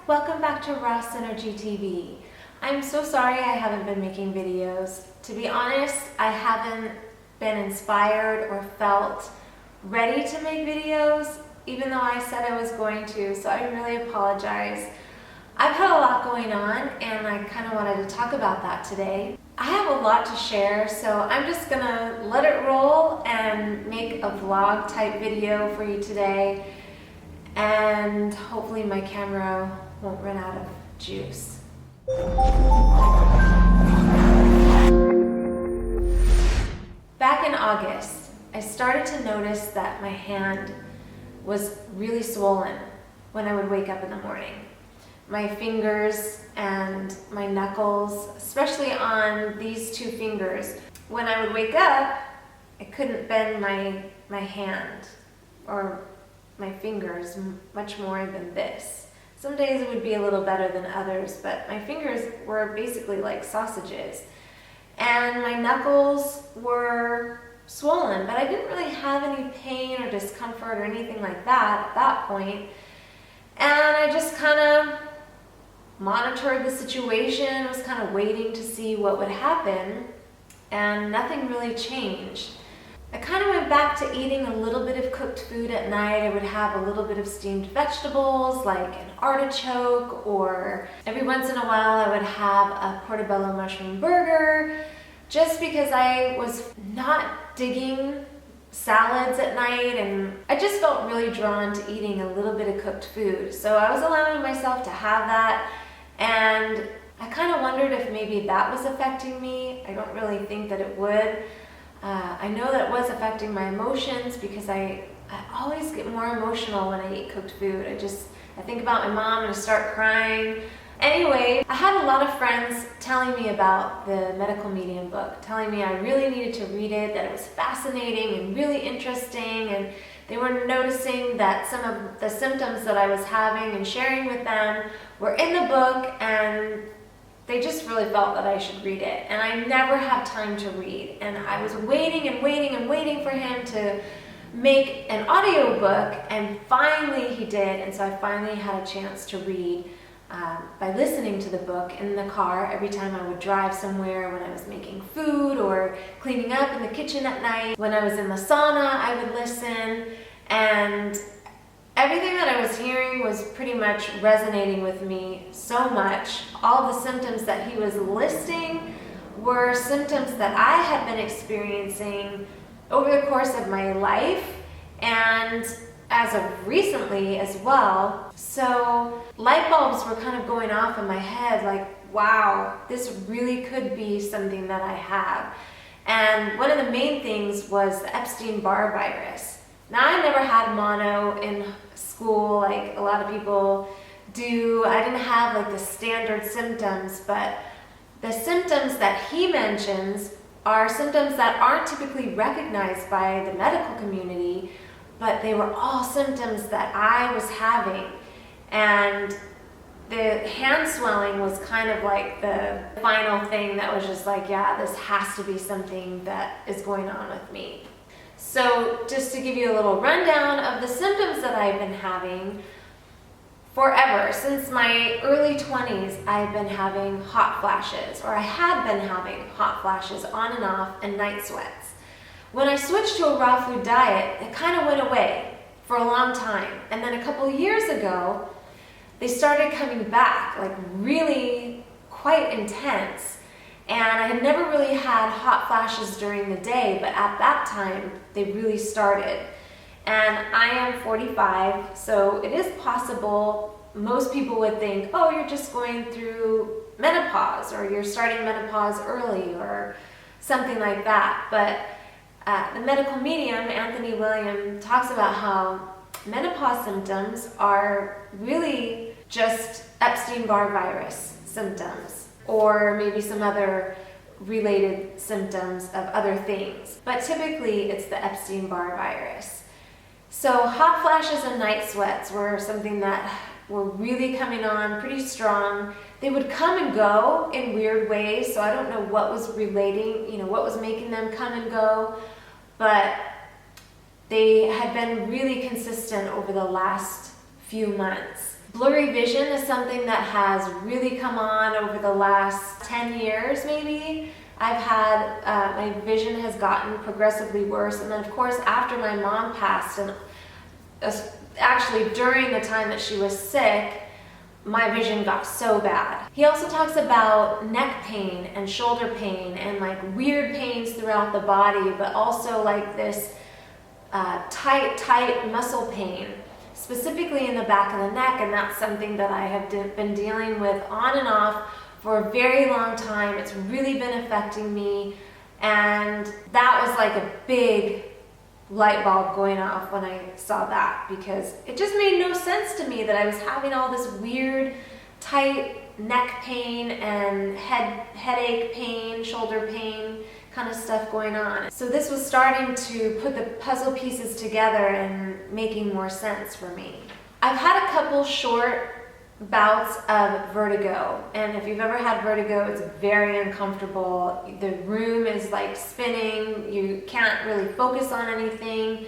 Welcome back to Raw Synergy TV. I'm so sorry I haven't been making videos. To be honest, I haven't been inspired or felt ready to make videos, even though I said I was going to, so I really apologize. I've had a lot going on and I kind of wanted to talk about that today. I have a lot to share, so I'm just gonna let it roll and make a vlog type video for you today, and hopefully my camera won't run out of juice. Back in August, I started to notice that my hand was really swollen when I would wake up in the morning. My fingers and my knuckles, especially on these two fingers. When I would wake up, I couldn't bend my hand or my fingers much more than this. Some days it would be a little better than others, but my fingers were basically like sausages. And my knuckles were swollen, but I didn't really have any pain or discomfort or anything like that at that point. And I just kind of monitored the situation, was kind of waiting to see what would happen, and nothing really changed. I kind of went back to eating a little bit of cooked food at night. I would have a little bit of steamed vegetables like an artichoke, or every once in a while I would have a portobello mushroom burger, just because I was not digging salads at night and I just felt really drawn to eating a little bit of cooked food. So I was allowing myself to have that, and I kind of wondered if maybe that was affecting me. I don't really think that it would. I know that it was affecting my emotions because I always get more emotional when I eat cooked food. I think about my mom and I start crying. Anyway, I had a lot of friends telling me about the Medical Medium book, telling me I really needed to read it, that it was fascinating and really interesting, and they were noticing that some of the symptoms that I was having and sharing with them were in the book, and they just really felt that I should read it. And I never had time to read, and I was waiting and waiting and waiting for him to make an audiobook, and finally he did, and so I finally had a chance to read by listening to the book in the car every time I would drive somewhere, when I was making food or cleaning up in the kitchen at night. When I was in the sauna, I would listen, and everything that I was hearing was pretty much resonating with me so much. All the symptoms that he was listing were symptoms that I had been experiencing over the course of my life, and as of recently as well. So light bulbs were kind of going off in my head, like, wow, this really could be something that I have. And one of the main things was the Epstein Barr Virus. Now, I never had mono in school like a lot of people do. I didn't have like the standard symptoms, but the symptoms that he mentions are symptoms that aren't typically recognized by the medical community, but they were all symptoms that I was having. And the hand swelling was kind of like the final thing that was just like, yeah, this has to be something that is going on with me. So just to give you a little rundown of the symptoms that I've been having forever, since my early 20s, I've been having hot flashes, or I had been having hot flashes on and off, and night sweats. When I switched to a raw food diet, it kind of went away for a long time. And then a couple years ago, they started coming back, like really quite intense. And I had never really had hot flashes during the day, but at that time, they really started. And I am 45, so it is possible. Most people would think, oh, you're just going through menopause, or you're starting menopause early, or something like that. But the Medical Medium, Anthony William, talks about how menopause symptoms are really just Epstein Barr Virus symptoms, or maybe some other related symptoms of other things. But typically it's the Epstein Barr Virus. So hot flashes and night sweats were something that were really coming on pretty strong. They would come and go in weird ways, so I don't know what was relating, what was making them come and go, but they had been really consistent over the last few months. Blurry vision is something that has really come on over the last 10 years maybe. I've had, my vision has gotten progressively worse, and then of course after my mom passed, and actually during the time that she was sick, my vision got so bad. He also talks about neck pain and shoulder pain and like weird pains throughout the body, but also like this tight muscle pain, specifically in the back of the neck, and that's something that I have been dealing with on and off for a very long time. It's really been affecting me, and that was like a big light bulb going off when I saw that, because it just made no sense to me that I was having all this weird tight neck pain and headache pain, shoulder pain kind of stuff going on. So this was starting to put the puzzle pieces together and making more sense for me. I've had a couple short bouts of vertigo, and if you've ever had vertigo, it's very uncomfortable. The room is like spinning, you can't really focus on anything,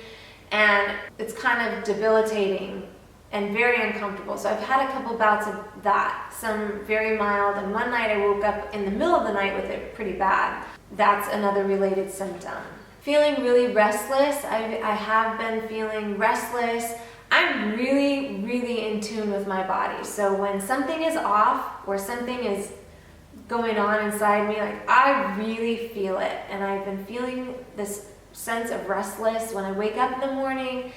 and it's kind of debilitating and very uncomfortable. So I've had a couple bouts of that, some very mild, and one night I woke up in the middle of the night with it pretty bad. That's another related symptom. Feeling really restless. I have been feeling restless. I'm really in tune with my body. So when something is off or something is going on inside me, like I really feel it. And I've been feeling this sense of restless. When I wake up in the morning,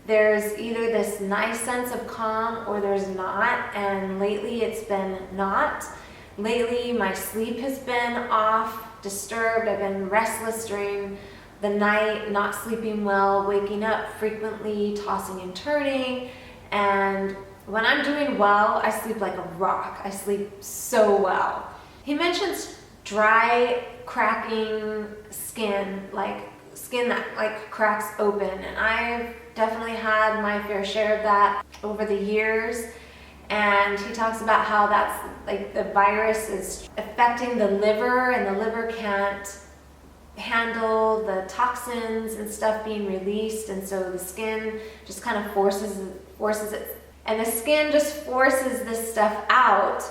there's either this nice sense of calm or there's not. And lately it's been not. Lately my sleep has been off, disturbed. I've been restless during the night, not sleeping well, waking up frequently, tossing and turning. And when I'm doing well, I sleep like a rock. I sleep so well. He mentions dry, cracking skin, like skin that like cracks open. And I've definitely had my fair share of that over the years. And he talks about how that's like the virus is affecting the liver, and the liver can't handle the toxins and stuff being released, and so the skin just kind of forces it, and the skin just forces this stuff out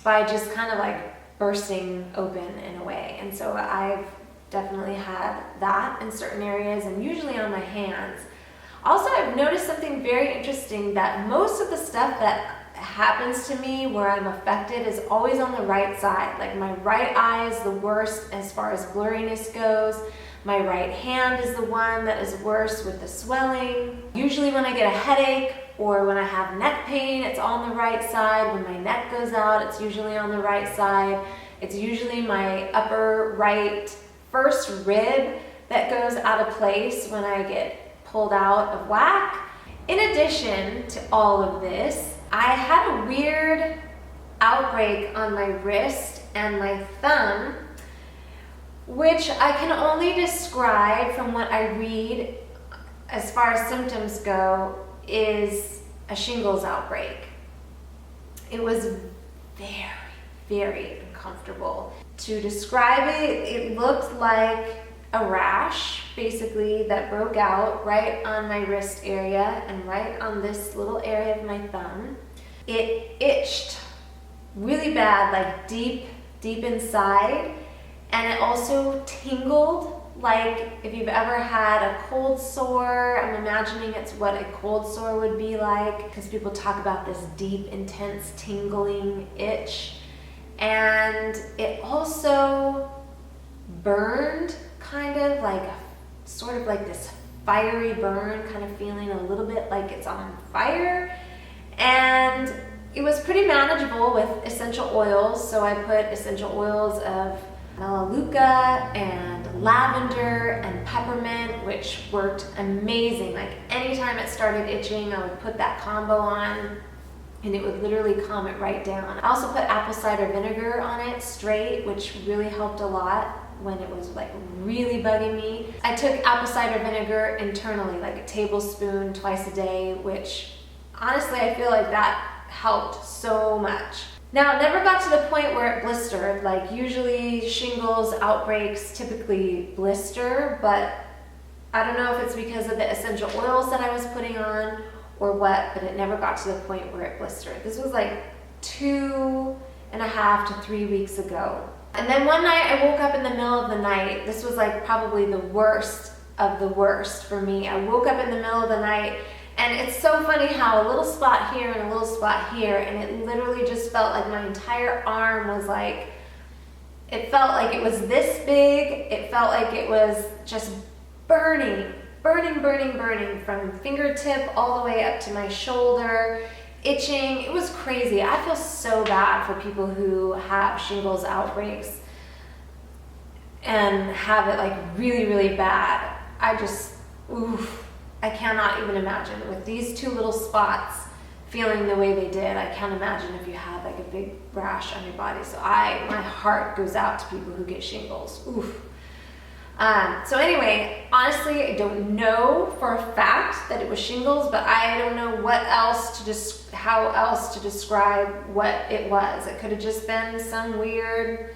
by just kind of like bursting open in a way. And so I've definitely had that in certain areas, and usually on my hands. Also, I've noticed something very interesting, that most of the stuff that happens to me where I'm affected is always on the right side. Like my right eye is the worst as far as blurriness goes. My right hand is the one that is worse with the swelling. Usually when I get a headache or when I have neck pain, it's on the right side. When my neck goes out, it's usually on the right side. It's usually my upper right first rib that goes out of place when I get pulled out of whack. In addition to all of this, I had a weird outbreak on my wrist and my thumb, which I can only describe from what I read as far as symptoms go is a shingles outbreak. It was very uncomfortable. To describe it, it looked like a rash, basically, that broke out right on my wrist area and right on this little area of my thumb. It itched really bad, like deep inside, and it also tingled, like if you've ever had a cold sore. I'm imagining it's what a cold sore would be like, because people talk about this deep, intense, tingling itch. And it also burned, kind of like sort of like this fiery burn, kind of feeling a little bit like it's on fire. And it was pretty manageable with essential oils. So I put essential oils of melaleuca and lavender and peppermint, which worked amazing. Like anytime it started itching, I would put that combo on and it would literally calm it right down. I also put apple cider vinegar on it straight, which really helped a lot when it was like really bugging me. I took apple cider vinegar internally, like a tablespoon twice a day, which honestly I feel like that helped so much. Now, it never got to the point where it blistered. Like usually shingles outbreaks typically blister, but I don't know if it's because of the essential oils that I was putting on or what, but it never got to the point where it blistered. This was like 2.5 to 3 weeks ago. And then one night I woke up in the middle of the night. This was like probably the worst of the worst for me. I woke up in the middle of the night, and it's so funny how a little spot here and a little spot here, and it literally just felt like my entire arm was like, it felt like it was this big. It felt like it was just burning from fingertip all the way up to my shoulder, itching. It was crazy. I feel so bad for people who have shingles outbreaks and have it like really, really bad. I cannot even imagine with these two little spots feeling the way they did. I can't imagine if you had like a big rash on your body. So my heart goes out to people who get shingles. Oof. So anyway, honestly, I don't know for a fact that it was shingles, but I don't know how else to describe what it was. It could have just been some weird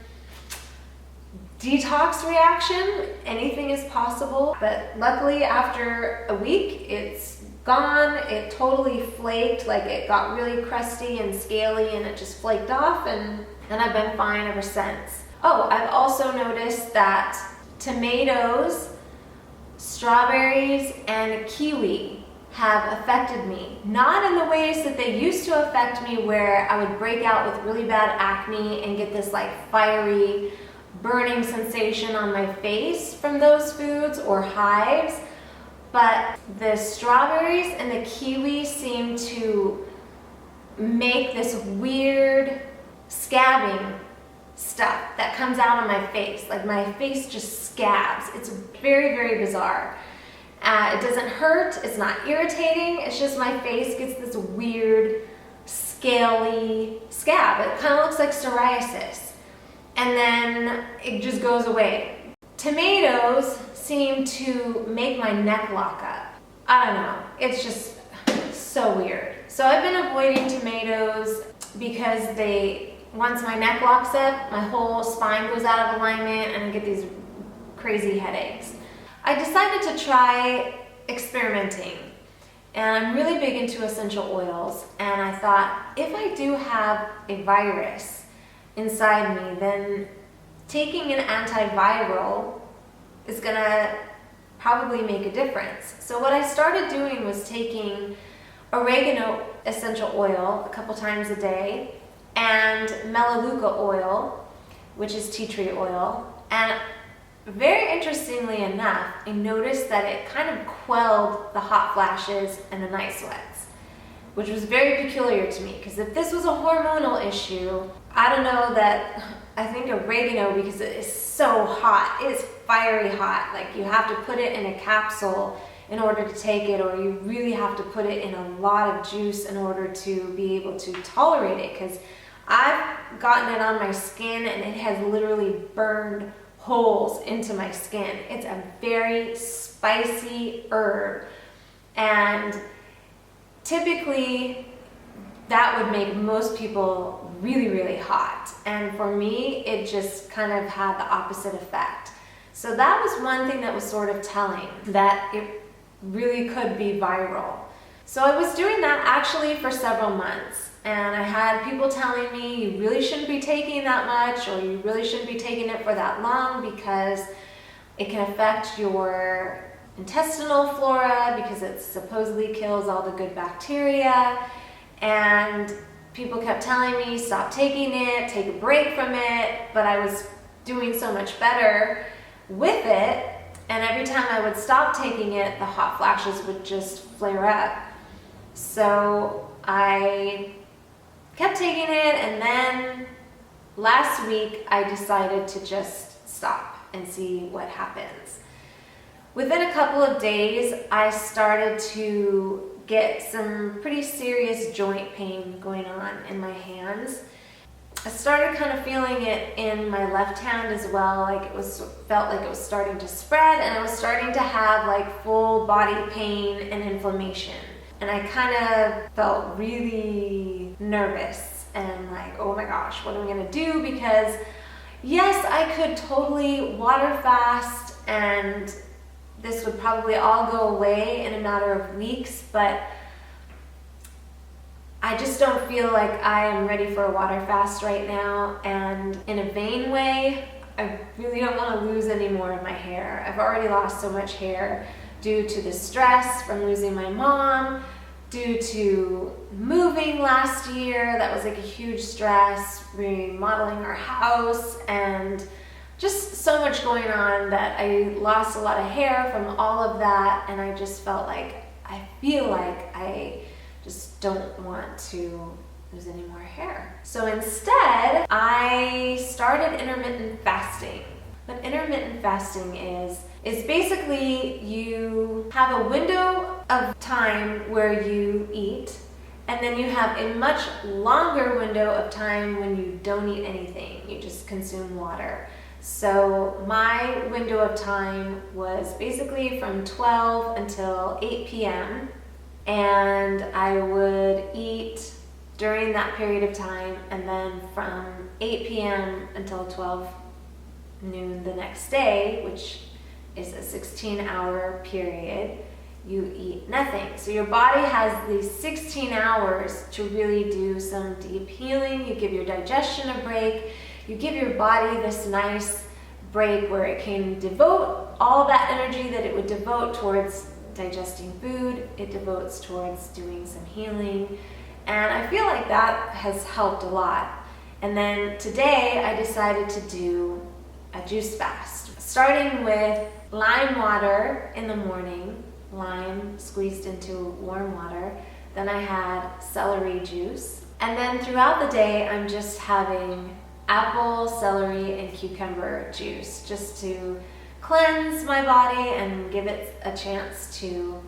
detox reaction. Anything is possible. But luckily, after a week, it's gone. It totally flaked, like it got really crusty and scaly, and it just flaked off, and I've been fine ever since. Oh, I've also noticed that tomatoes, strawberries, and kiwi have affected me. Not in the ways that they used to affect me, where I would break out with really bad acne and get this like fiery, burning sensation on my face from those foods or hives. But the strawberries and the kiwi seem to make this weird scabbing stuff that comes out on my face. Like my face just scabs. It's very, very bizarre. It doesn't hurt. It's not irritating. It's just my face gets this weird, scaly scab. It kind of looks like psoriasis. And then it just goes away. Tomatoes seem to make my neck lock up. I don't know. It's just so weird. So I've been avoiding tomatoes because once my neck locks up, my whole spine goes out of alignment and I get these crazy headaches. I decided to try experimenting, and I'm really big into essential oils, and I thought, if I do have a virus inside me, then taking an antiviral is gonna probably make a difference. So what I started doing was taking oregano essential oil a couple times a day, and melaleuca oil, which is tea tree oil. And very interestingly enough, I noticed that it kind of quelled the hot flashes and the night sweats, which was very peculiar to me, because if this was a hormonal issue, I don't know that, I think oregano, because it is so hot, it is fiery hot, like you have to put it in a capsule in order to take it, or you really have to put it in a lot of juice in order to be able to tolerate it, because I've gotten it on my skin and it has literally burned holes into my skin. It's a very spicy herb, and typically that would make most people really, really hot. And for me, it just kind of had the opposite effect. So that was one thing that was sort of telling, that it really could be viral. So I was doing that actually for several months. And I had people telling me, you really shouldn't be taking that much, or you really shouldn't be taking it for that long, because it can affect your intestinal flora, because it supposedly kills all the good bacteria. And people kept telling me, stop taking it, take a break from it. But I was doing so much better with it. And every time I would stop taking it, the hot flashes would just flare up. So I kept taking it, and then last week I decided to just stop and see what happens. Within a couple of days, I started to get some pretty serious joint pain going on in my hands. I started kind of feeling it in my left hand as well, like felt like it was starting to spread, and I was starting to have like full body pain and inflammation. And I kind of felt really nervous and like, oh my gosh, what am I gonna do? Because yes, I could totally water fast and this would probably all go away in a matter of weeks, but I just don't feel like I am ready for a water fast right now, and in a vain way, I really don't want to lose any more of my hair. I've already lost so much hair due to the stress from losing my mom, due to moving last year. That was like a huge stress, remodeling our house, and just so much going on that I lost a lot of hair from all of that, and I just felt like, I feel like I just don't want to lose any more hair. So instead, I started intermittent fasting. What intermittent fasting is basically you have a window of time where you eat, and then you have a much longer window of time when you don't eat anything. You just consume water. So my window of time was basically from 12 until 8 p.m. and I would eat during that period of time, and then from 8 p.m. until 12 noon the next day, which is a 16-hour period, you eat nothing. So your body has these 16 hours to really do some deep healing. You give your digestion a break. You give your body this nice break where it can devote all that energy that it would devote towards digesting food. It devotes towards doing some healing. And I feel like that has helped a lot. And then today I decided to do a juice fast, starting with lime water in the morning, lime squeezed into warm water. Then I had celery juice. And then throughout the day, I'm just having apple, celery, and cucumber juice just to cleanse my body and give it a chance to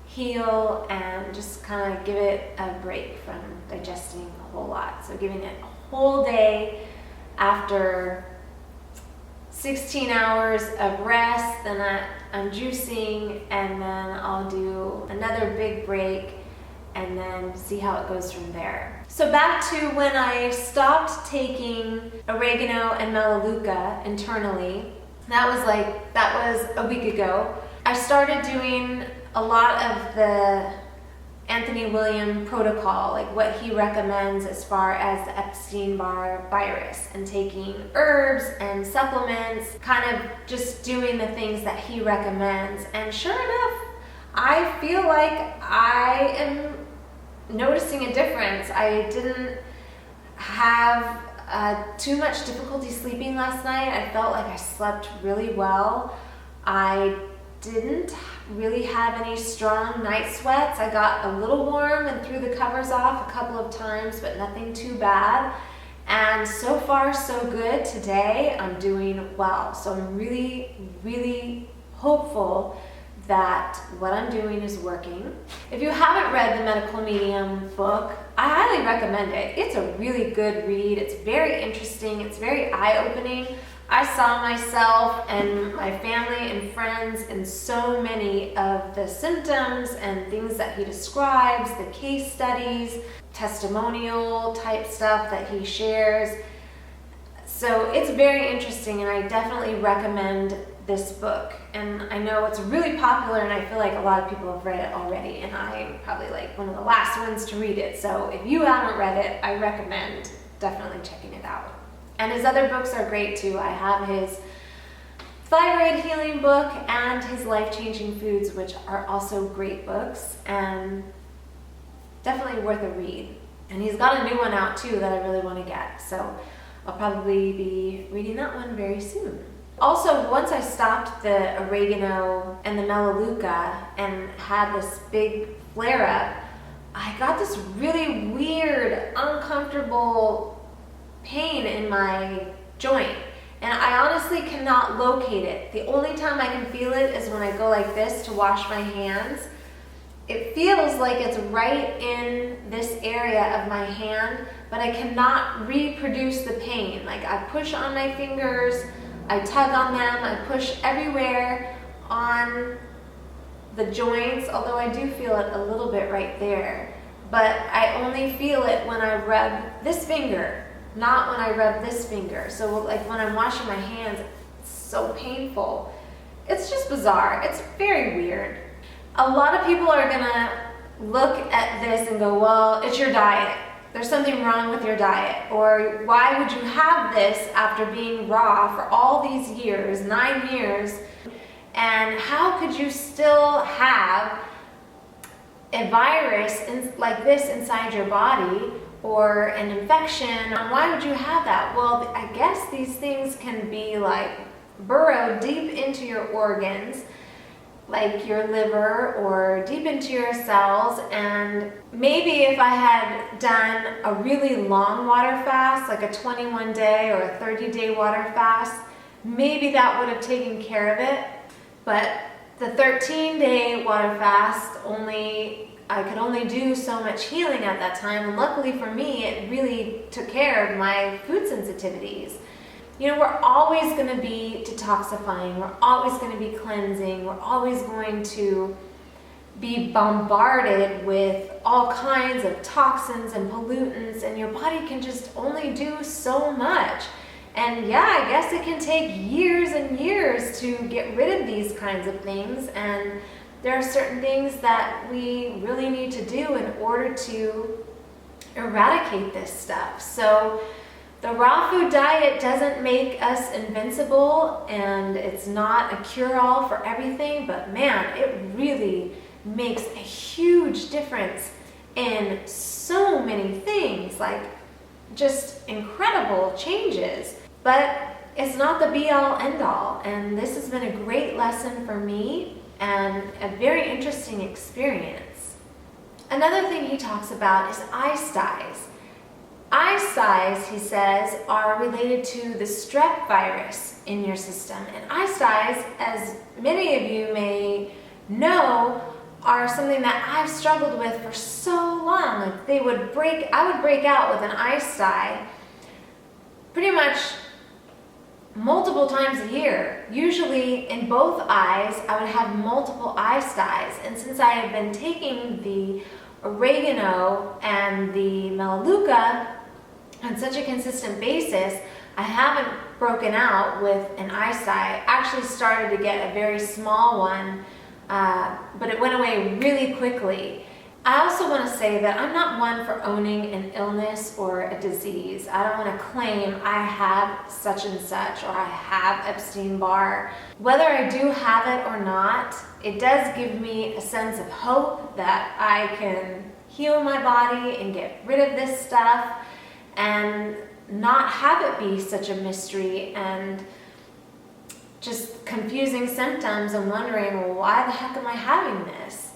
heal and just kind of give it a break from digesting a whole lot. So giving it a whole day after 16 hours of rest, then I'm juicing, and then I'll do another big break and then see how it goes from there. So back to when I stopped taking oregano and melaleuca internally, that was a week ago. I started doing a lot of the Anthony William protocol, like what he recommends as far as the Epstein Barr Virus, and taking herbs and supplements, kind of just doing the things that he recommends. And sure enough, I feel like I am noticing a difference. I didn't have too much difficulty sleeping last night. I felt like I slept really well. I didn't really have any strong night sweats. I got a little warm and threw the covers off a couple of times, but nothing too bad. And so far, so good. Today, I'm doing well. So I'm really, really hopeful that what I'm doing is working. If you haven't read the Medical Medium book, I highly recommend it. It's a really good read. It's very interesting. It's very eye-opening. I saw myself and my family and friends in so many of the symptoms and things that he describes, the case studies, testimonial type stuff that he shares. So it's very interesting, and I definitely recommend this book. And I know it's really popular, and I feel like a lot of people have read it already, and I'm probably like one of the last ones to read it. So if you haven't read it, I recommend definitely checking it out. And his other books are great too. I have his thyroid healing book and his life-changing foods, which are also great books and definitely worth a read. And he's got a new one out too that I really want to get. So I'll probably be reading that one very soon. Also, once I stopped the oregano and the melaleuca and had this big flare-up, I got this really weird, uncomfortable pain in my joint, and I honestly cannot locate it. The only time I can feel it is when I go like this to wash my hands. It feels like it's right in this area of my hand, but I cannot reproduce the pain. Like I push on my fingers, I tug on them, I push everywhere on the joints, although I do feel it a little bit right there. But I only feel it when I rub this finger, not when I rub this finger. So like when I'm washing my hands, it's so painful. It's just bizarre. It's very weird. A lot of people are gonna look at this and go, well, it's your diet. There's something wrong with your diet. Or why would you have this after being raw for all these years, 9 years? And how could you still have a virus like this inside your body, or an infection? Why would you have that? Well, I guess these things can be like burrowed deep into your organs, like your liver, or deep into your cells. And maybe if I had done a really long water fast, like a 21-day or a 30-day water fast, maybe that would have taken care of it. But the 13-day water fast, I could only do so much healing at that time, and luckily for me, it really took care of my food sensitivities. You know, we're always going to be detoxifying, we're always going to be cleansing, we're always going to be bombarded with all kinds of toxins and pollutants, and your body can just only do so much. And yeah, I guess it can take years and years to get rid of these kinds of things, and there are certain things that we really need to do in order to eradicate this stuff. So the raw food diet doesn't make us invincible, and it's not a cure-all for everything, but man, it really makes a huge difference in so many things, like just incredible changes. But it's not the be-all, end-all, and this has been a great lesson for me and a very interesting experience. Another thing he talks about is eye styes. Eye styes, he says, are related to the strep virus in your system. And eye styes, as many of you may know, are something that I've struggled with for so long. Like I would break out with an eye stye pretty much multiple times a year. Usually in both eyes, I would have multiple eye styes. And since I have been taking the oregano and the melaleuca on such a consistent basis, I haven't broken out with an eye stye. I actually started to get a very small one, but it went away really quickly. I also want to say that I'm not one for owning an illness or a disease. I don't want to claim I have such and such, or I have Epstein Barr. Whether I do have it or not, it does give me a sense of hope that I can heal my body and get rid of this stuff and not have it be such a mystery and just confusing symptoms and wondering, well, why the heck am I having this?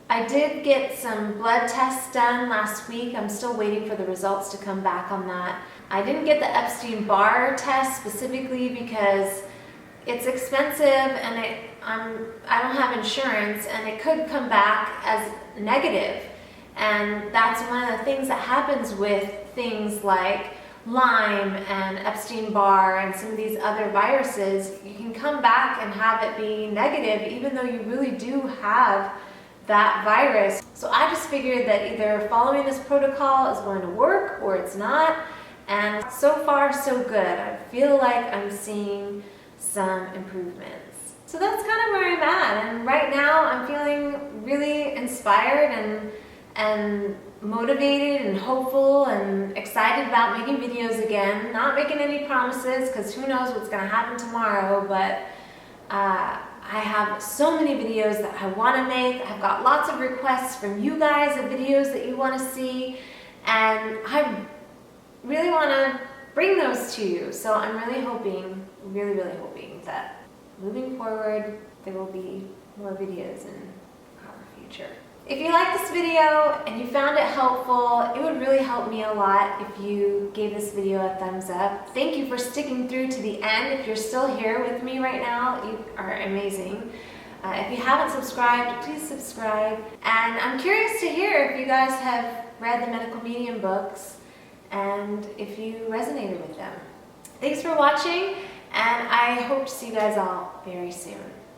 I did get some blood tests done last week. I'm still waiting for the results to come back on that. I didn't get the Epstein Barr test specifically because it's expensive and I don't have insurance, and it could come back as negative. And that's one of the things that happens with things like Lyme and Epstein Barr and some of these other viruses. You can come back and have it be negative even though you really do have that virus. So I just figured that either following this protocol is going to work or it's not, and so far so good. I feel like I'm seeing some improvements. So that's kind of where I'm at, and right now I'm feeling really inspired and motivated and hopeful and excited about making videos again. Not making any promises because who knows what's going to happen tomorrow, but I have so many videos that I want to make. I've got lots of requests from you guys of videos that you want to see, and I really want to bring those to you. So I'm really hoping, really hoping that moving forward there will be more videos in our future. If you liked this video and you found it helpful, it would really help me a lot if you gave this video a thumbs up. Thank you for sticking through to the end. If you're still here with me right now, you are amazing. If you haven't subscribed, please subscribe. And I'm curious to hear if you guys have read the Medical Medium books and if you resonated with them. Thanks for watching, and I hope to see you guys all very soon.